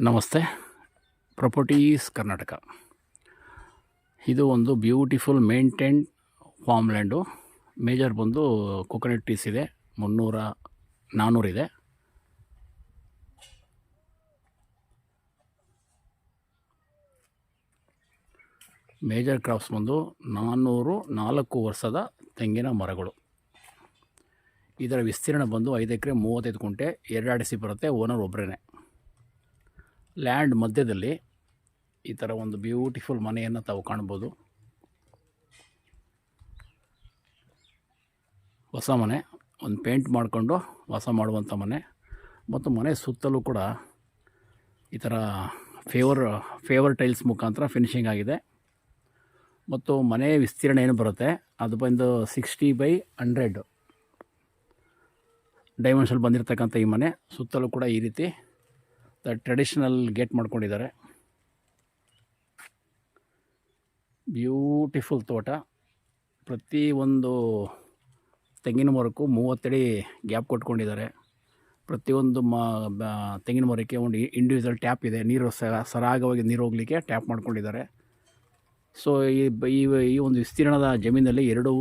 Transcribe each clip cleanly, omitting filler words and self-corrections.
ನಮಸ್ತೆ. ಪ್ರಾಪರ್ಟೀಸ್ ಕರ್ನಾಟಕ. ಇದು ಒಂದು beautiful maintained farm land. Major ಬಂದು ಕೊಕೊನಟ್ ಟ್ರೀಸ್ ಇದೆ, 300-400 ಇದೆ. ಮೇಜರ್ ಕ್ರಾಪ್ಸ್ ಬಂದು 404 ವರ್ಷದ ತೆಂಗಿನ ಮರಗಳು. ಇದರ ವಿಸ್ತೀರ್ಣ ಬಂದು 5 ಎಕರೆ 35 ಗುಂಟೆ, 2 RDC ಬರುತ್ತೆ. ಓನರ್ ಒಬ್ಬರೇ. ಲ್ಯಾಂಡ್ ಮಧ್ಯದಲ್ಲಿ ಈ ಥರ ಒಂದು ಬ್ಯೂಟಿಫುಲ್ ಮನೆಯನ್ನು ತಾವು ಕಾಣ್ಬೋದು. ಹೊಸ ಮನೆ, ಒಂದು ಪೇಂಟ್ ಮಾಡಿಕೊಂಡು ವಾಸ ಮಾಡುವಂಥ ಮನೆ. ಮತ್ತು ಮನೆ ಸುತ್ತಲೂ ಕೂಡ ಈ ಥರ ಫೇವರ್ ಟೈಲ್ಸ್ ಮುಖಾಂತರ ಫಿನಿಷಿಂಗ್ ಆಗಿದೆ. ಮತ್ತು ಮನೆ ವಿಸ್ತೀರ್ಣ ಏನು ಬರುತ್ತೆ ಅದು ಬಂದು 60/100 ಡೈಮೆನ್ಷನ್ ಬಂದಿರತಕ್ಕಂಥ ಈ ಮನೆ. ಸುತ್ತಲೂ ಕೂಡ ಈ ರೀತಿ ಟ್ರೆಡಿಷನಲ್ ಗೇಟ್ ಮಾಡ್ಕೊಂಡಿದ್ದಾರೆ. ಬ್ಯೂಟಿಫುಲ್ ತೋಟ. ಪ್ರತಿ ಒಂದು ತೆಂಗಿನ ಮರಕ್ಕೂ 30 ಅಡಿ ಗ್ಯಾಪ್ ಕೊಟ್ಕೊಂಡಿದ್ದಾರೆ. ಪ್ರತಿಯೊಂದು ತೆಂಗಿನ ಮರಕ್ಕೆ ಒಂದು ಇಂಡಿವಿಜುವಲ್ ಟ್ಯಾಪ್ ಇದೆ. ನೀರು ಸರಾಗವಾಗಿ ನೀರು ಹೋಗಲಿಕ್ಕೆ ಟ್ಯಾಪ್ ಮಾಡ್ಕೊಂಡಿದ್ದಾರೆ. ಸೊ ಈ ಒಂದು ವಿಸ್ತೀರ್ಣದ ಜಮೀನಲ್ಲಿ 2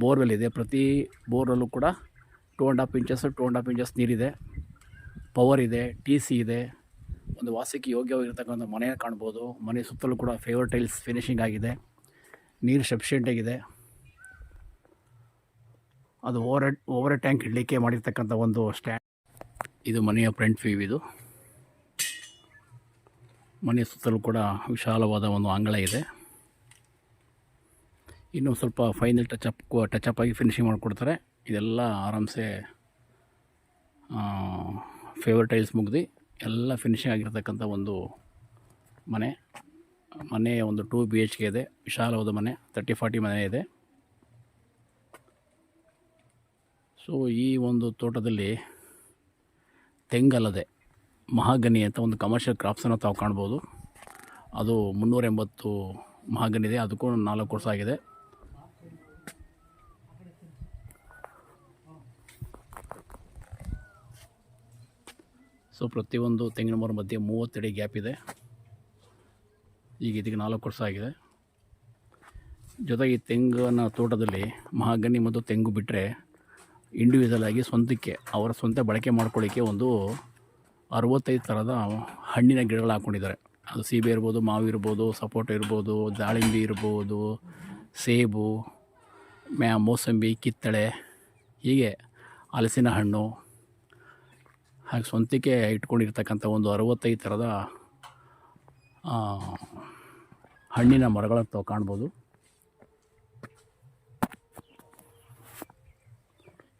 ಬೋರ್ವೆಲ್ ಇದೆ. ಪ್ರತಿ ಬೋರ್ವೆಲ್ಲೂ ಕೂಡ 2.5 ಇಂಚಸ್ ನೀರಿದೆ. ಪವರ್ ಇದೆ, TC ಇದೆ. ಒಂದು ವಾಸಕ್ಕೆ ಯೋಗ್ಯವಾಗಿರ್ತಕ್ಕಂಥ ಮನೆ ಕಾಣ್ಬೋದು. ಮನೆ ಸುತ್ತಲೂ ಕೂಡ ಫೇವರ್ ಟೈಲ್ಸ್ ಫಿನಿಷಿಂಗ್ ಆಗಿದೆ. ನೀರು ಸಫಿಷಿಯೆಂಟ್ ಆಗಿದೆ. ಅದು ಓವರ್ ಟ್ಯಾಂಕ್ ಇಡಲಿಕ್ಕೆ ಮಾಡಿರ್ತಕ್ಕಂಥ ಒಂದು ಸ್ಟ್ಯಾಂಡ್. ಇದು ಮನೆಯ ಫ್ರಂಟ್ ವ್ಯೂ. ಇದು ಮನೆಯ ಸುತ್ತಲೂ ಕೂಡ ವಿಶಾಲವಾದ ಒಂದು ಅಂಗಳ ಇದೆ. ಇನ್ನೂ ಸ್ವಲ್ಪ ಫೈನಲ್ ಟಚಪ್ ಆಗಿ ಫಿನಿಷಿಂಗ್ ಮಾಡಿಕೊಡ್ತಾರೆ. ಇದೆಲ್ಲ ಆರಾಮ್ಸೆ ಫೇವರ್ ಟೈಲ್ಸ್ ಮುಗ್ದು ಎಲ್ಲ ಫಿನಿಷಿಂಗ್ ಆಗಿರ್ತಕ್ಕಂಥ ಒಂದು ಮನೆ ಒಂದು 2 BHK ಇದೆ. ವಿಶಾಲವಾದ ಮನೆ, 30-40 ಮನೆ ಇದೆ. ಸೊ ಈ ಒಂದು ತೋಟದಲ್ಲಿ ತೆಂಗಲ್ಲದೆ ಮಹಾಗನಿ ಅಂತ ಒಂದು ಕಮರ್ಷಿಯಲ್ ಕ್ರಾಪ್ಸನ್ನು ತಾವು ಕಾಣ್ಬೋದು. ಅದು 380 ಮಹಾಗನಿ ಇದೆ. ಅದಕ್ಕೂ 4 ವರ್ಷ ಆಗಿದೆ. ಸೊ ಪ್ರತಿಯೊಂದು ತೆಂಗಿನ ಮರ ಮಧ್ಯೆ 30 ಅಡಿ ಗ್ಯಾಪ್ ಇದೆ. ಈಗ ಇದಕ್ಕೆ 4 ವರ್ಷ ಆಗಿದೆ. ಜೊತೆಗೆ ಈ ತೆಂಗಿನ ತೋಟದಲ್ಲಿ ಮಹಾಗನಿ ಮತ್ತು ತೆಂಗು ಬಿಟ್ಟರೆ ಇಂಡಿವಿಜುವಲ್ ಆಗಿ ಅವರ ಸ್ವಂತ ಬಳಕೆ ಮಾಡ್ಕೊಳ್ಳಿಕ್ಕೆ ಒಂದು 65 ಥರದ ಹಣ್ಣಿನ ಗಿಡಗಳು ಹಾಕ್ಕೊಂಡಿದ್ದಾರೆ. ಅದು ಸೀಬೆ ಇರ್ಬೋದು, ಮಾವು ಇರ್ಬೋದು, ಸಪೋಟ ಇರ್ಬೋದು, ದಾಳಿಂಬೆ ಇರ್ಬೋದು, ಸೇಬು, ಮೋಸಂಬಿ, ಕಿತ್ತಳೆ, ಹೀಗೆ ಹಲಸಿನ ಹಣ್ಣು, ಹಾಗೆ ಸ್ವಂತಕ್ಕೆ ಇಟ್ಕೊಂಡಿರ್ತಕ್ಕಂಥ ಒಂದು 65 ಥರದ ಹಣ್ಣಿನ ಮರಗಳನ್ನು ತಾವು ಕಾಣ್ಬೋದು.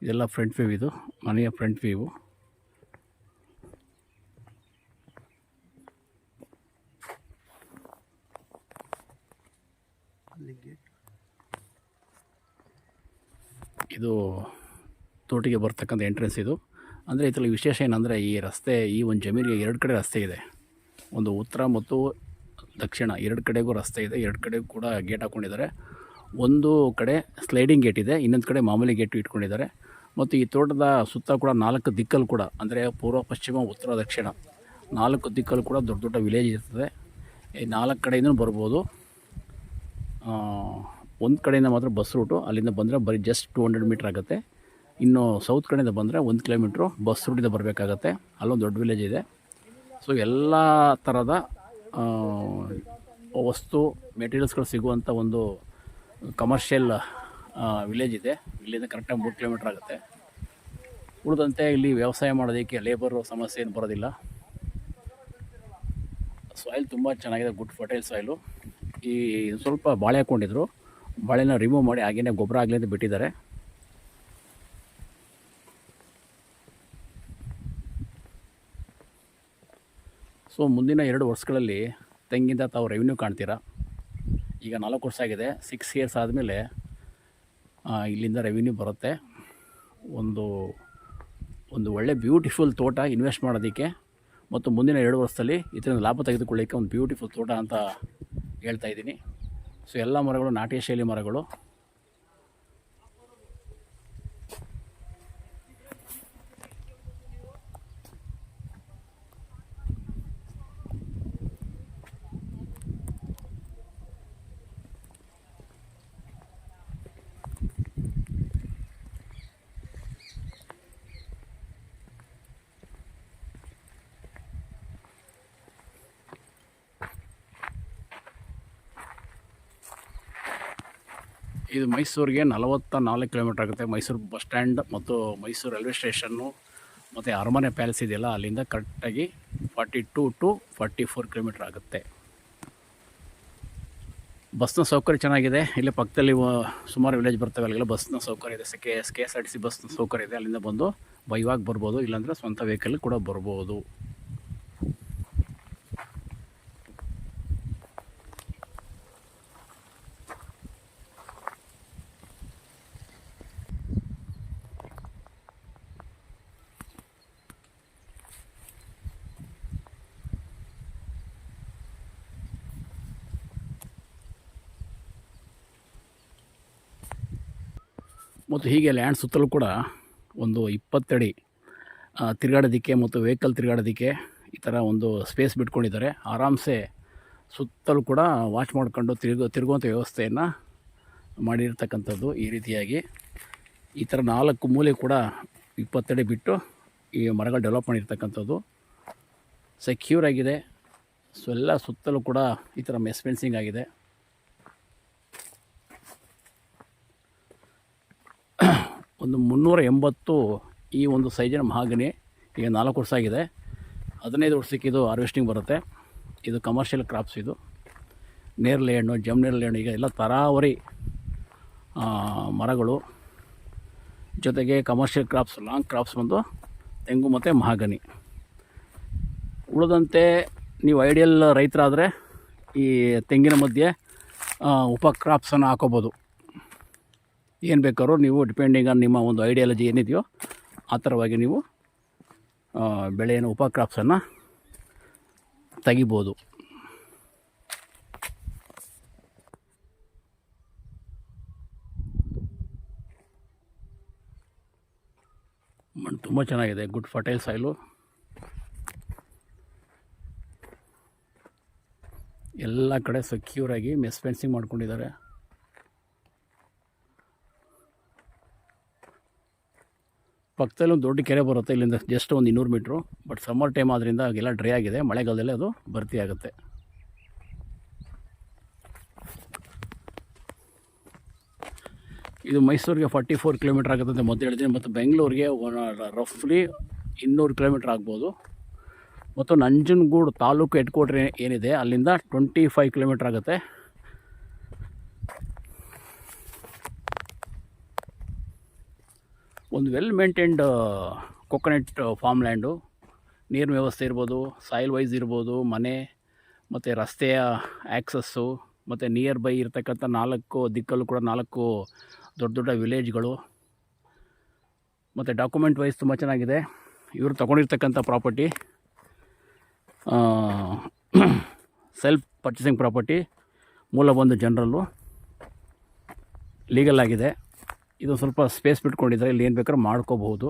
ಇದೆಲ್ಲ ಫ್ರಂಟ್ ವ್ಯೂ. ಇದು ಮನೆಯ ಫ್ರಂಟ್ ವ್ಯೂ. ಇದು ತೋಟಿಗೆ ಬರ್ತಕ್ಕಂಥ ಎಂಟ್ರೆನ್ಸ್. ಇದು ಅಂದರೆ ಇದರಲ್ಲಿ ವಿಶೇಷ ಏನಂದರೆ ಈ ಒಂದು ಜಮೀನಿಗೆ 2 ಕಡೆ ರಸ್ತೆ ಇದೆ. ಒಂದು ಉತ್ತರ ಮತ್ತು ದಕ್ಷಿಣ 2 ಕಡೆಗೂ ರಸ್ತೆ ಇದೆ. 2 ಕಡೆಗೂ ಕೂಡ ಗೇಟ್ ಹಾಕ್ಕೊಂಡಿದ್ದಾರೆ. ಒಂದು ಕಡೆ ಸ್ಲೈಡಿಂಗ್ ಗೇಟ್ ಇದೆ, ಇನ್ನೊಂದು ಕಡೆ ಮಾಮೂಲಿ ಗೇಟು ಇಟ್ಕೊಂಡಿದ್ದಾರೆ. ಮತ್ತು ಈ ತೋಟದ ಸುತ್ತ ಕೂಡ 4 ದಿಕ್ಕಲ್ಲಿ ಕೂಡ, ಅಂದರೆ ಪೂರ್ವ, ಪಶ್ಚಿಮ, ಉತ್ತರ, ದಕ್ಷಿಣ 4 ದಿಕ್ಕಲ್ಲಿ ಕೂಡ ದೊಡ್ಡ ದೊಡ್ಡ ವಿಲೇಜ್ ಇರ್ತದೆ. ಈ 4 ಕಡೆಯಿಂದ ಬರ್ಬೋದು. ಒಂದು ಕಡೆಯಿಂದ ಮಾತ್ರ ಬಸ್ ರೂಟು. ಅಲ್ಲಿಂದ ಬಂದರೆ ಬರೀ ಜಸ್ಟ್ 200 ಮೀಟ್ರ್ ಆಗುತ್ತೆ. ಇನ್ನು ಸೌತ್ ಕಡೆಯಿಂದ ಬಂದರೆ 1 ಕಿಲೋಮೀಟ್ರು ಬಸ್ ರೂಟಿಂದ ಬರಬೇಕಾಗತ್ತೆ. ಅಲ್ಲೊಂದು ದೊಡ್ಡ ವಿಲೇಜ್ ಇದೆ. ಸೊ ಎಲ್ಲ ಥರದ ವಸ್ತು ಮೆಟೀರಿಯಲ್ಸ್ಗಳು ಸಿಗುವಂಥ ಒಂದು ಕಮರ್ಷಿಯಲ್ ವಿಲೇಜ್ ಇದೆ. ಇಲ್ಲಿಂದ ಕರೆಕ್ಟಾಗಿ 3 ಕಿಲೋಮೀಟ್ರ್ ಆಗುತ್ತೆ. ಉಳಿದಂತೆ ಇಲ್ಲಿ ವ್ಯವಸಾಯ ಮಾಡೋದಕ್ಕೆ ಲೇಬರು ಸಮಸ್ಯೆ ಏನು ಬರೋದಿಲ್ಲ. ಸಾಯಿಲ್ ತುಂಬ ಚೆನ್ನಾಗಿದೆ, ಗುಡ್ ಫರ್ಟೈಲ್ ಸಾಯಿಲು. ಈ ಸ್ವಲ್ಪ ಬಾಳೆ ಹಾಕ್ಕೊಂಡಿದ್ರು, ಬಾಳೆನ ರಿಮೂವ್ ಮಾಡಿ ಹಾಗೇನೆ ಗೊಬ್ಬರ ಆಗಲಿ ಅಂತ ಬಿಟ್ಟಿದ್ದಾರೆ. ಸೊ ಮುಂದಿನ 2 ವರ್ಷಗಳಲ್ಲಿ ತೆಂಗಿಂದ ತಾವು ರೆವಿನ್ಯೂ ಕಾಣ್ತೀರಾ. ಈಗ 4 ವರ್ಷ ಆಗಿದೆ. 6 ಇಯರ್ಸ್ ಆದಮೇಲೆ ಇಲ್ಲಿಂದ ರೆವಿನ್ಯೂ ಬರುತ್ತೆ. ಒಂದು ಒಳ್ಳೆ ಬ್ಯೂಟಿಫುಲ್ ತೋಟ ಇನ್ವೆಸ್ಟ್ ಮಾಡೋದಕ್ಕೆ ಮತ್ತು ಮುಂದಿನ 2 ವರ್ಷದಲ್ಲಿ ಇದರಿಂದ ಲಾಭ ತೆಗೆದುಕೊಳ್ಳಿಕ್ಕೆ ಒಂದು ಬ್ಯೂಟಿಫುಲ್ ತೋಟ ಅಂತ ಹೇಳ್ತಾ ಇದ್ದೀನಿ. ಸೊ ಎಲ್ಲ ಮರಗಳು ನಾಟಿ ಶೈಲಿ ಮರಗಳು. ಇದು ಮೈಸೂರಿಗೆ 44 ಕಿಲೋಮೀಟ್ರ್ ಆಗುತ್ತೆ. ಮೈಸೂರು ಬಸ್ ಸ್ಟ್ಯಾಂಡ್ ಮತ್ತು ಮೈಸೂರು ರೈಲ್ವೆ ಸ್ಟೇಷನ್ನು ಮತ್ತು ಅರಮನೆ ಪ್ಯಾಲೇಸ್ ಇದೆಯಲ್ಲ, ಅಲ್ಲಿಂದ ಕರೆಕ್ಟಾಗಿ 42 to 44 ಕಿಲೋಮೀಟ್ರ್ ಆಗುತ್ತೆ. ಬಸ್ನ ಸೌಕರ್ಯ ಚೆನ್ನಾಗಿದೆ. ಇಲ್ಲೇ ಪಕ್ಕದಲ್ಲಿ ಸುಮಾರು ವಿಲೇಜ್ ಬರ್ತವೆ, ಅಲ್ಲೆಲ್ಲ ಬಸ್ನ ಸೌಕರ್ಯ ಇದೆ. KSRTC ಬಸ್ನ ಸೌಕರ್ಯ ಇದೆ. ಅಲ್ಲಿಂದ ಬಂದು ಬೈವಾಗಿ ಬರ್ಬೋದು, ಇಲ್ಲಾಂದರೆ ಸ್ವಂತ ವೆಹಿಕಲ್ ಕೂಡ ಬರ್ಬೋದು. ಮತ್ತು ಹೀಗೆ ಲ್ಯಾಂಡ್ ಸುತ್ತಲೂ ಕೂಡ ಒಂದು 20 ಅಡಿ ತಿರುಗಾಡೋದಕ್ಕೆ ಮತ್ತು ವೆಹಿಕಲ್ ತಿರುಗಾಡೋದಕ್ಕೆ ಈ ಥರ ಒಂದು ಸ್ಪೇಸ್ ಬಿಟ್ಕೊಂಡಿದ್ದಾರೆ. ಆರಾಮ್ಸೆ ಸುತ್ತಲೂ ಕೂಡ ವಾಚ್ ಮಾಡ್ಕೊಂಡು ತಿರುಗುವಂಥ ವ್ಯವಸ್ಥೆಯನ್ನು ಮಾಡಿರ್ತಕ್ಕಂಥದ್ದು. ಈ ರೀತಿಯಾಗಿ ಈ ಥರ 4 ಮೂಲೆ ಕೂಡ 20 ಅಡಿ ಬಿಟ್ಟು ಈ ಮರಗಳು ಡೆವಲಪ್ ಮಾಡಿರ್ತಕ್ಕಂಥದ್ದು. ಸೆಕ್ಯೂರ್ ಆಗಿದೆ. ಸೊ ಎಲ್ಲ ಸುತ್ತಲೂ ಕೂಡ ಈ ಥರ ಮೆಸ್ ಫೆನ್ಸಿಂಗ್ ಆಗಿದೆ. ಒಂದು 380 ಈ ಒಂದು ಸೈಜಿನ ಮಹಾಗನಿ ಈಗ 4 ವರ್ಷ ಆಗಿದೆ. 15 ವರ್ಷಕ್ಕೆ ಇದು ಹಾರ್ವೆಸ್ಟಿಂಗ್ ಬರುತ್ತೆ. ಇದು ಕಮರ್ಷಿಯಲ್ ಕ್ರಾಪ್ಸ್. ಇದು ನೇರಳೆ ಹಣ್ಣು, ನೇರಳೆ ಹಣ್ಣು, ಈಗ ಎಲ್ಲ ತರಾವರಿ ಮರಗಳು. ಜೊತೆಗೆ ಕಮರ್ಷಿಯಲ್ ಕ್ರಾಪ್ಸ್, ಲಾಂಗ್ ಕ್ರಾಪ್ಸ್ ಬಂದು ತೆಂಗು ಮತ್ತು ಮಹಾಗನಿ. ಉಳಿದಂತೆ ನೀವು ಐಡಿಯಲ್ ರೈತರಾದರೆ ಈ ತೆಂಗಿನ ಮಧ್ಯೆ ಉಪ ಕ್ರಾಪ್ಸನ್ನು ಹಾಕೋಬೋದು. ಏನು ಬೇಕಾದ್ರೂ ನೀವು ಡಿಪೆಂಡಿಂಗ್ ಆನ್ ನಿಮ್ಮ ಒಂದು ಐಡಿಯಾಲಜಿ ಏನಿದೆಯೋ ಆ ಥರವಾಗಿ ನೀವು ಬೆಳೆಯನ್ನು ಉಪ ಕ್ರಾಪ್ಸನ್ನು ತೆಗಿಬೋದು. ಮಣ್ಣು ತುಂಬ ಚೆನ್ನಾಗಿದೆ. Good fertile soil. ಎಲ್ಲ ಕಡೆ ಸೆಕ್ಯೂರಾಗಿ ಮೆಸ್ ಫೆನ್ಸಿಂಗ್ ಮಾಡ್ಕೊಂಡಿದ್ದಾರೆ. ಪಕ್ಕದಲ್ಲಿ ಒಂದು ದೊಡ್ಡ ಕೆರೆ ಬರುತ್ತೆ, ಇಲ್ಲಿಂದ ಜಸ್ಟ್ ಒಂದು 200 ಮೀಟ್ರು. ಬಟ್ ಸಮ್ಮರ್ ಟೈಮ್ ಆದ್ದರಿಂದ ಆಗೆಲ್ಲ ಡ್ರೈ ಆಗಿದೆ. ಮಳೆಗಾಲದಲ್ಲೇ ಅದು ಭರ್ತಿ ಆಗುತ್ತೆ. ಇದು ಮೈಸೂರಿಗೆ 44 ಕಿಲೋಮೀಟ್ರ್ ಆಗುತ್ತೆ ಅಂತ ಮೊದಲು ಹೇಳಿದ್ದೀನಿ. ಮತ್ತು ಬೆಂಗಳೂರಿಗೆ ರಫ್ಲಿ 200 ಕಿಲೋಮೀಟ್ರ್ ಆಗ್ಬೋದು. ಮತ್ತು ನಂಜನಗೂಡು ತಾಲೂಕು ಹೆಡ್ ಕ್ವಾರ್ಟರ್ ಏನಿದೆ ಅಲ್ಲಿಂದ 25 ಕಿಲೋಮೀಟ್ರ್ ಆಗುತ್ತೆ. ಒಂದು well maintained coconut farm land. ನೀರಿನ ವ್ಯವಸ್ಥೆ ಇರ್ಬೋದು, ಸಾಯಿಲ್ ವೈಸ್ ಇರ್ಬೋದು, ಮನೆ ಮತ್ತು ರಸ್ತೆಯ ಆ್ಯಕ್ಸಸ್ಸು, ಮತ್ತು ನಿಯರ್ ಬೈ ಇರ್ತಕ್ಕಂಥ 4 ದಿಕ್ಕಲ್ಲೂ ಕೂಡ 4 ದೊಡ್ಡ ದೊಡ್ಡ ವಿಲೇಜ್ಗಳು. ಮತ್ತು ಡಾಕ್ಯುಮೆಂಟ್ ವೈಸ್ ತುಂಬ ಚೆನ್ನಾಗಿದೆ. ಇವರು ತೊಗೊಂಡಿರ್ತಕ್ಕಂಥ ಪ್ರಾಪರ್ಟಿ ಸೆಲ್ಫ್ ಪರ್ಚೇಸಿಂಗ್ ಪ್ರಾಪರ್ಟಿ. ಮೂಲ ಬಂದು ಜನರಲ್ಲು, ಲೀಗಲ್ ಆಗಿದೆ. ಇದು ಸ್ವಲ್ಪ ಸ್ಪೇಸ್ ಬಿಟ್ಕೊಂಡಿದ್ದಾರೆ, ಇಲ್ಲಿ ಏನು ಬೇಕಾದ್ರೂ ಮಾಡ್ಕೋಬಹುದು.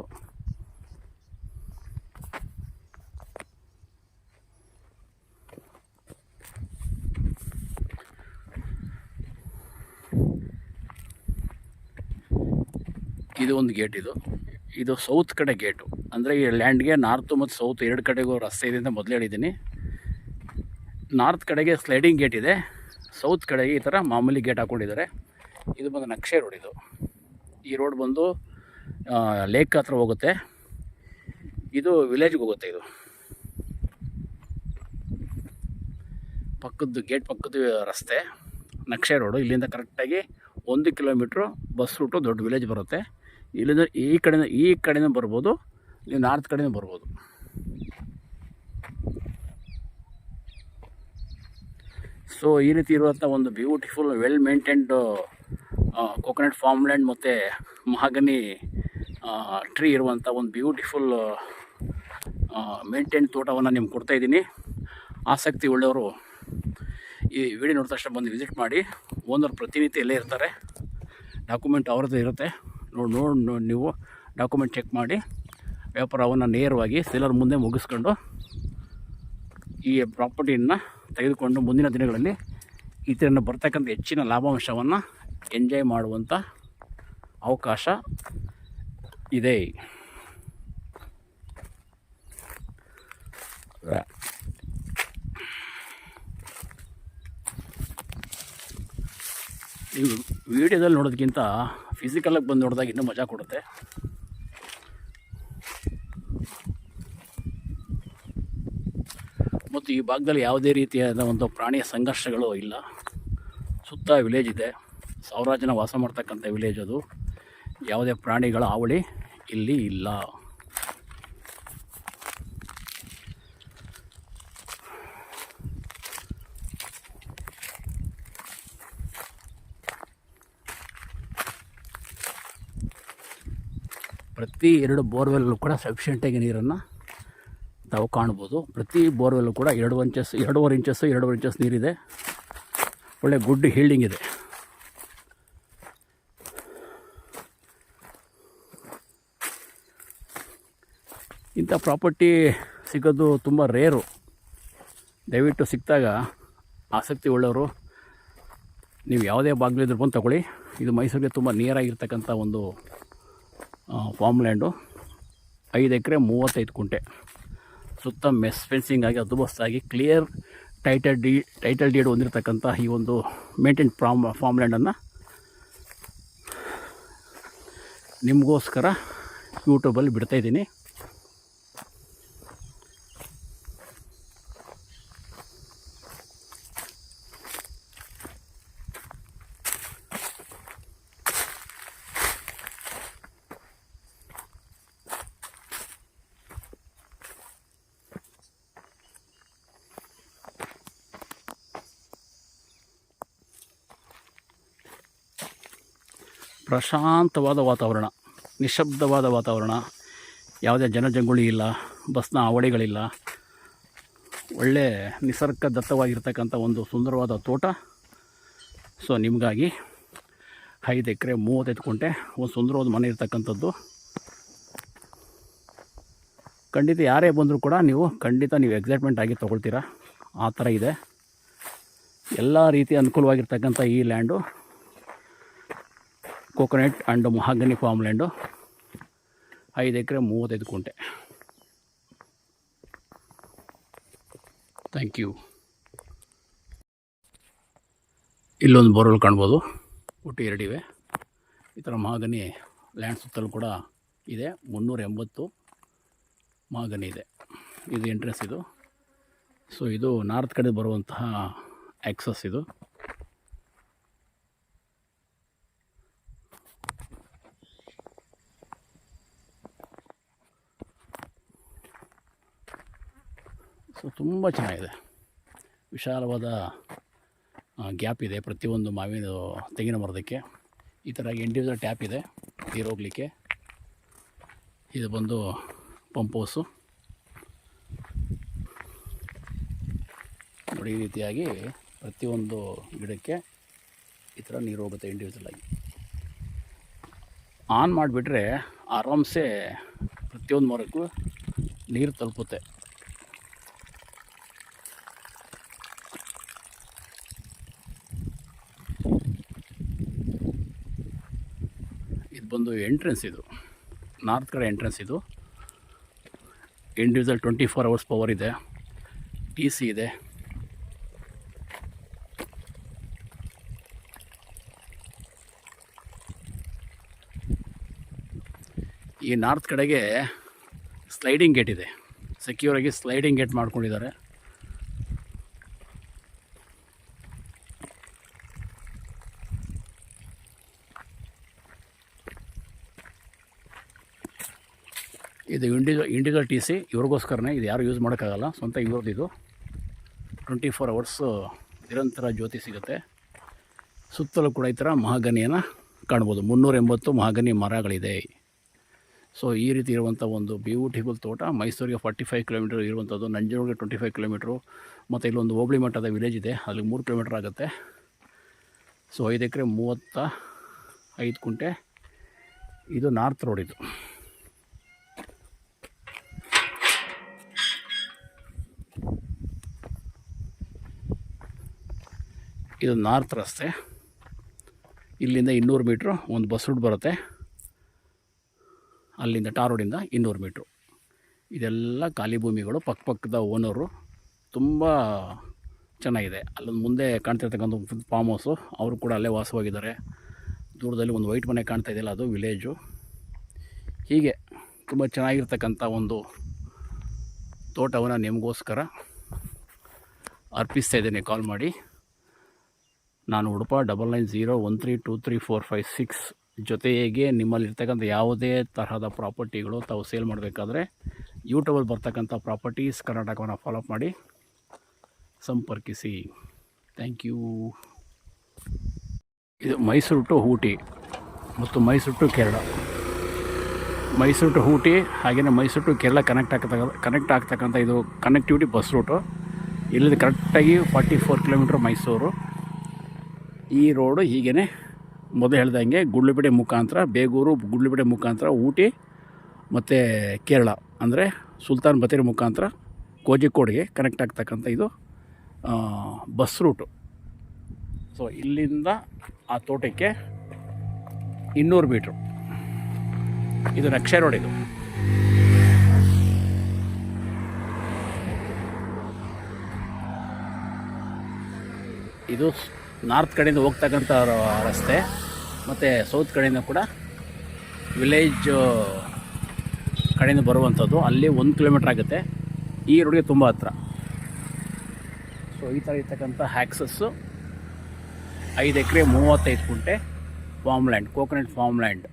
ಇದು ಒಂದು ಗೇಟ್. ಇದು ಸೌತ್ ಕಡೆ ಗೇಟು. ಅಂದರೆ ಈ ಲ್ಯಾಂಡ್ಗೆ ನಾರ್ತು ಮತ್ತು ಸೌತ್ 2 ಕಡೆಗೂ ರಸ್ತೆ ಇದೆ ಅಂತ ಮೊದಲೇ ಹೇಳಿದ್ದೀನಿ. ನಾರ್ತ್ ಕಡೆಗೆ ಸ್ಲೈಡಿಂಗ್ ಗೇಟ್ ಇದೆ, ಸೌತ್ ಕಡೆಗೆ ಈ ಥರ ಮಾಮೂಲಿ ಗೇಟ್ ಹಾಕ್ಕೊಂಡಿದ್ದಾರೆ. ಇದು ಬಂದು ನಕ್ಷೆ ರೋಡ್. ಈ ರೋಡ್ ಬಂದು ಲೇಕ್ ಹತ್ರ ಹೋಗುತ್ತೆ. ಇದು ವಿಲೇಜ್ಗೆ ಹೋಗುತ್ತೆ. ಇದು ಪಕ್ಕದ ಗೇಟ್ ಪಕ್ಕದ ರಸ್ತೆ ನಕ್ಷೆ ರೋಡು. ಇಲ್ಲಿಂದ ಕರೆಕ್ಟಾಗಿ 1 ಕಿಲೋಮೀಟ್ರು ಬಸ್ ರೂಟು ದೊಡ್ಡ ವಿಲೇಜ್ ಬರುತ್ತೆ. ಇಲ್ಲಿಂದ ಈ ಕಡೆಯಿಂದ ಬರ್ಬೋದು, ಇಲ್ಲಿ ನಾರ್ತ್ ಕಡೆಯಿಂದ ಬರ್ಬೋದು. ಸೊ ಈ ರೀತಿ ಇರುವಂಥ ಒಂದು beautiful well maintained coconut farm land ಮತ್ತು ಮಹಾಗನಿ ಟ್ರೀ ಇರುವಂಥ ಒಂದು ಬ್ಯೂಟಿಫುಲ್ ಮೇಂಟೈನ್ ತೋಟವನ್ನು ನಿಮ್ಗೆ ಕೊಡ್ತಾಯಿದ್ದೀನಿ. ಆಸಕ್ತಿ ಉಳ್ಳವರು ಈ ವಿಡಿಯೋ ನೋಡಿದ ತಕ್ಷಣ ಬಂದು ವಿಸಿಟ್ ಮಾಡಿ. ಓನರ್ ಪ್ರತಿನಿತ್ಯ ಇಲ್ಲೇ ಇರ್ತಾರೆ. ಡಾಕ್ಯುಮೆಂಟ್ ಅವ್ರದ್ದು ಇರುತ್ತೆ. ನೋಡಿ ನೀವು ಡಾಕ್ಯುಮೆಂಟ್ ಚೆಕ್ ಮಾಡಿ ವ್ಯಾಪಾರವನ್ನು ನೇರವಾಗಿ ಸೇಲರ್ ಮುಂದೆ ಮುಗಿಸ್ಕೊಂಡು ಈ ಪ್ರಾಪರ್ಟಿಯನ್ನು ತೆಗೆದುಕೊಂಡು ಮುಂದಿನ ದಿನಗಳಲ್ಲಿ ಇದರಿಂದ ಬರ್ತಕ್ಕಂಥ ಹೆಚ್ಚಿನ ಲಾಭಾಂಶವನ್ನು ಎಂಜಾಯ್ ಮಾಡುವಂಥ ಅವಕಾಶ ಇದೆ. ವೀಡಿಯೋದಲ್ಲಿ ನೋಡೋದಕ್ಕಿಂತ ಫಿಸಿಕಲಾಗಿ ಬಂದು ನೋಡಿದಾಗ ಇನ್ನೂ ಮಜಾ ಕೊಡುತ್ತೆ. ಮತ್ತು ಈ ಭಾಗದಲ್ಲಿ ಯಾವುದೇ ರೀತಿಯಾದ ಒಂದು ಪ್ರಾಣಿಯ ಸಂಘರ್ಷಗಳು ಇಲ್ಲ. ಸುತ್ತ ವಿಲೇಜ್ ಇದೆ, ಸಾವಿರಾರು ಜನ ವಾಸ ಮಾಡ್ತಕ್ಕಂಥ ವಿಲೇಜ್ ಅದು. ಯಾವುದೇ ಪ್ರಾಣಿಗಳ ಹಾವಳಿ ಇಲ್ಲಿ ಇಲ್ಲ. ಪ್ರತಿ 2 ಬೋರ್ವೆಲ್ಲೂ ಕೂಡ ಸಫಿಷಿಯೆಂಟಾಗಿ ನೀರನ್ನು ತಾವು ಕಾಣ್ಬೋದು. ಪ್ರತಿ ಬೋರ್ವೆಲ್ಲೂ ಕೂಡ 2.5 ಇಂಚಸ್ ನೀರಿದೆ. ಒಳ್ಳೆ ಗುಡ್ ಹೀಲ್ಡಿಂಗ್ ಇದೆ. ಇಂಥ ಪ್ರಾಪರ್ಟಿ ಸಿಗೋದು ತುಂಬ ರೇರು. ದಯವಿಟ್ಟು ಸಿಕ್ಕಿದಾಗ ಆಸಕ್ತಿ ಉಳ್ಳವರು ನೀವು ಯಾವುದೇ ಭಾಗದಲ್ಲಿದ್ದರೂ ಬಂದು ತಗೊಳ್ಳಿ. ಇದು ಮೈಸೂರಿಗೆ ತುಂಬ ನಿಯರಾಗಿರ್ತಕ್ಕಂಥ ಒಂದು ಫಾರ್ಮ್ ಲ್ಯಾಂಡು. 5 ಎಕರೆ 35 ಕುಂಟೆ. ಸುತ್ತ ಮೆಸ್ ಫೆನ್ಸಿಂಗ್ ಆಗಿ ಹದ್ದುಬಸ್ತಾಗಿ ಕ್ಲಿಯರ್ ಟೈಟಲ್ ಡೀಡ್ ಹೊಂದಿರತಕ್ಕಂಥ ಈ ಒಂದು ಮೇಂಟೈನ್ ಫಾರ್ಮ್ ಲ್ಯಾಂಡನ್ನು ನಿಮಗೋಸ್ಕರ ಯೂಟ್ಯೂಬಲ್ಲಿ ಬಿಡ್ತಾಯಿದ್ದೀನಿ. ಪ್ರಶಾಂತವಾದ ವಾತಾವರಣ, ನಿಶಬ್ದವಾದ ವಾತಾವರಣ, ಯಾವುದೇ ಜನಜಂಗುಳಿ ಇಲ್ಲ, ಬಸ್ನ ಅವಳಿಗಳಿಲ್ಲ. ಒಳ್ಳೆ ನಿಸರ್ಗದತ್ತವಾಗಿರ್ತಕ್ಕಂಥ ಒಂದು ಸುಂದರವಾದ ತೋಟ. ಸೊ ನಿಮಗಾಗಿ 5 ಎಕರೆ 35 ಕುಂಟೆ ಒಂದು ಸುಂದರವಾದ ಮನೆ ಇರ್ತಕ್ಕಂಥದ್ದು. ಖಂಡಿತ ಯಾರೇ ಬಂದರೂ ಕೂಡ ನೀವು ಎಕ್ಸೈಟ್ಮೆಂಟ್ ಆಗಿ ತೊಗೊಳ್ತೀರಾ, ಆ ಥರ ಇದೆ. ಎಲ್ಲ ರೀತಿ ಅನುಕೂಲವಾಗಿರ್ತಕ್ಕಂಥ ಈ land coconut and mahogany farm land. 5 ಎಕರೆ 35 ಕುಂಟೆ. Thank you. ಇಲ್ಲೊಂದು ಬೋರ್ವೆಲ್ ಕಾಣ್ಬೋದು. ಒಟ್ಟು 2 ಇವೆ. ಈ ಥರ ಮಹಾಗನಿ ಲ್ಯಾಂಡ್ ಸುತ್ತಲೂ ಕೂಡ ಇದೆ. 380 ಮಹಾಗನಿ ಇದೆ. ಇದು ಎಂಟ್ರೆನ್ಸ್ ಇದು. ಸೊ ಇದು ನಾರ್ತ್ ಕಡೆ ಬರುವಂತಹ ಆಕ್ಸಸ್ ಇದು. ಸೊ ತುಂಬ ಚೆನ್ನಾಗಿದೆ. ವಿಶಾಲವಾದ ಗ್ಯಾಪ್ ಇದೆ ಪ್ರತಿಯೊಂದು ತೆಂಗಿನ ಮರದಕ್ಕೆ. ಈ ಥರ ಇಂಡಿವಿಜುವಲ್ ಟ್ಯಾಪ್ ಇದೆ ನೀರು ಹೋಗಲಿಕ್ಕೆ. ಇದು ಬಂದು ಪಂಪ್ ಹೌಸು ನೋಡಿ. ಈ ರೀತಿಯಾಗಿ ಪ್ರತಿಯೊಂದು ಗಿಡಕ್ಕೆ ಈ ಥರ ನೀರು ಹೋಗುತ್ತೆ ಇಂಡಿವಿಜುವಲ್ ಆಗಿ. ಆನ್ ಮಾಡಿಬಿಟ್ರೆ ಆರಾಮ್ಸೆ ಪ್ರತಿಯೊಂದು ಮರಕ್ಕೂ ನೀರು ತಲುಪುತ್ತೆ. ಇದು ಬಂದು ಎಂಟ್ರೆನ್ಸ್, ಇದು ನಾರ್ತ್ ಕಡೆ ಎಂಟ್ರೆನ್ಸ್. ಇದು ಇಂಡಿವಿಜುವಲ್ 24 hours ಪವರ್ ಇದೆ. TC ಇದೆ. ಈ ನಾರ್ತ್ ಕಡೆಗೆ ಸ್ಲೈಡಿಂಗ್ ಗೇಟ್ ಇದೆ. ಸೆಕ್ಯೂರಾಗಿ ಸ್ಲೈಡಿಂಗ್ ಗೇಟ್ ಮಾಡ್ಕೊಂಡಿದ್ದಾರೆ. ಇದು ಇಂಡಿವಿಜುವಲ್ TC ಇವ್ರಿಗೋಸ್ಕರನೇ. ಇದು ಯಾರು ಯೂಸ್ ಮಾಡೋಕ್ಕಾಗಲ್ಲ, ಸ್ವಂತ ಇವ್ರದ್ದು. ಇದು 24 hours ನಿರಂತರ ಜ್ಯೋತಿ ಸಿಗುತ್ತೆ. ಸುತ್ತಲೂ ಕೂಡ ಈ ಥರ ಮಹಾಗನಿಯನ್ನು ಕಾಣ್ಬೋದು. 380 ಮಹಾಗನಿ ಮರಗಳಿದೆ. ಸೊ ಈ ರೀತಿ ಇರುವಂಥ ಒಂದು ಬ್ಯೂಟಿಫುಲ್ ತೋಟ. ಮೈಸೂರಿಗೆ 45 ಕಿಲೋಮೀಟರ್ ಇರುವಂಥದ್ದು. ನಂಜನಗೂಡಿಗೆ 25 ಕಿಲೋಮೀಟ್ರು. ಮತ್ತು ಇಲ್ಲೊಂದು ಹೋಬಳಿ ಮಟ್ಟದ ವಿಲೇಜ್ ಇದೆ, ಅಲ್ಲಿಗೆ 3 ಕಿಲೋಮೀಟ್ರ್ ಆಗುತ್ತೆ. ಸೊ 5 ಎಕರೆ 35 ಕುಂಟೆ. ಇದು ನಾರ್ತ್ ರೋಡ್. ಇದು ನಾರ್ತ್ ರಸ್ತೆ. ಇಲ್ಲಿಂದ 200 ಮೀಟ್ರು ಒಂದು ಬಸ್ ರೂಟ್ ಬರುತ್ತೆ. ಅಲ್ಲಿಂದ ಟಾರ್ ರೋಡಿಂದ 200 ಮೀಟ್ರು. ಇದೆಲ್ಲ ಖಾಲಿ ಭೂಮಿಗಳು. ಪಕ್ಕದ ಓನರು ತುಂಬ ಚೆನ್ನಾಗಿದೆ. ಅಲ್ಲೊಂದು ಮುಂದೆ ಕಾಣ್ತಿರ್ತಕ್ಕಂಥ ಫಾರ್ಮ್ ಹೌಸು, ಅವರು ಕೂಡ ಅಲ್ಲೇ ವಾಸವಾಗಿದ್ದಾರೆ. ದೂರದಲ್ಲಿ ಒಂದು ವೈಟ್ ಮನೆ ಕಾಣ್ತಾ ಇದೆಯಲ್ಲ, ಅದು ವಿಲೇಜು. ಹೀಗೆ ತುಂಬ ಚೆನ್ನಾಗಿರ್ತಕ್ಕಂಥ ಒಂದು ತೋಟವನ್ನು ನಿಮಗೋಸ್ಕರ ಅರ್ಪಿಸ್ತಾ ಇದ್ದೇನೆ ಕಾಲ್ ಮಾಡಿ. ನಾನು ಉಡುಪ 9901323456 ಜೊತೆಗೆ ನಿಮ್ಮಲ್ಲಿರ್ತಕ್ಕಂಥ ಯಾವುದೇ ತರಹದ ಪ್ರಾಪರ್ಟಿಗಳು ತಾವು ಸೇಲ್ ಮಾಡಬೇಕಾದ್ರೆ ಯೂಟ್ಯೂಬಲ್ಲಿ ಬರ್ತಕ್ಕಂಥ ಪ್ರಾಪರ್ಟೀಸ್ ಕರ್ನಾಟಕವನ್ನು ಫಾಲೋ ಅಪ್ ಮಾಡಿ ಸಂಪರ್ಕಿಸಿ. Thank you. ಇದು ಮೈಸೂರು ಟು ಊಟಿ ಮತ್ತು ಮೈಸೂರು ಟು ಕೇರಳ. ಮೈಸೂರು ಟು ಊಟಿ ಹಾಗೆಯೇ ಮೈಸೂರು ಟು ಕೇರಳ ಕನೆಕ್ಟ್ ಆಗ್ತಕ್ಕಂಥ ಇದು ಕನೆಕ್ಟಿವಿಟಿ ಬಸ್ ರೂಟು. ಇಲ್ಲಿಂದ ಕರೆಕ್ಟಾಗಿ 44 ಕಿಲೋಮೀಟ್ರ್ ಮೈಸೂರು. ಈ ರೋಡು ಹೀಗೇ ಮೊದಲು ಹೇಳ್ದಂಗೆ ಗುಂಡ್ಲುಪೇಟೆ ಮುಖಾಂತರ ಬೇಗೂರು, ಗುಂಡ್ಲುಪೇಟೆ ಮುಖಾಂತರ ಊಟಿ ಮತ್ತು ಕೇರಳ ಅಂದರೆ ಸುಲ್ತಾನ್ ಬತ್ತೇರಿ ಮುಖಾಂತರ ಕೋಜಿಕೋಡ್ಗೆ ಕನೆಕ್ಟ್ ಆಗ್ತಕ್ಕಂಥ ಇದು ಬಸ್ ರೂಟು. ಸೊ ಇಲ್ಲಿಂದ ಆ ತೋಟಕ್ಕೆ 200 ಮೀಟ್ರು. ಇದು ನಕ್ಷೆ ರೋಡ್. ಇದು ನಾರ್ತ್ ಕಡೆಯಿಂದ ಹೋಗ್ತಕ್ಕಂಥ ರಸ್ತೆ ಮತ್ತು ಸೌತ್ ಕಡೆಯಿಂದ ಕೂಡ ವಿಲೇಜ್ ಕಡೆಯಿಂದ ಬರುವಂಥದ್ದು. ಅಲ್ಲಿ 1 ಕಿಲೋಮೀಟ್ರ್ ಆಗುತ್ತೆ. ಈ ರೋಡ್ಗೆ ತುಂಬ ಹತ್ರ. ಸೊ ಈ ಥರ ಇರ್ತಕ್ಕಂಥ ಆ್ಯಕ್ಸಸ್ಸು 5 ಎಕರೆ 35 ಗುಂಟೆ farm land, coconut farm land